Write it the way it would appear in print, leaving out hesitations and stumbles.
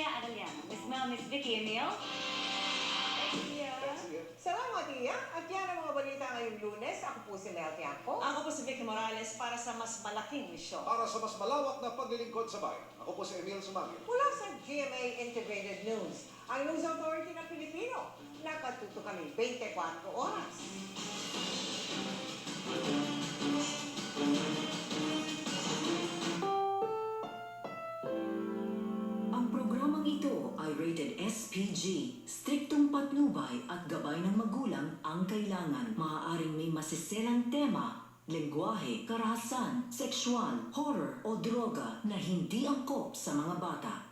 Tia Arellano. Miss Mel, Miss Vicky, Emil. Salamat, Tia. At yan ang mga balita ngayong Lunes. Ako po si Mel Tiangco. Ako po si Vicky Morales para sa mas malaking misyon. Para sa mas malawak na paglilingkod sa bayan, ako po si Emil Sumangil. Mula sa GMA Integrated News, ang News Authority ng Pilipino. Nakatuto kami 24 oras. Ang programang ito ay rated SPG. Striktong patnubay at gabay ng magulang ang kailangan. Maaaring may masiselang tema, lengguwahe, karahasan, sexual, horror o droga na hindi angkop sa mga bata.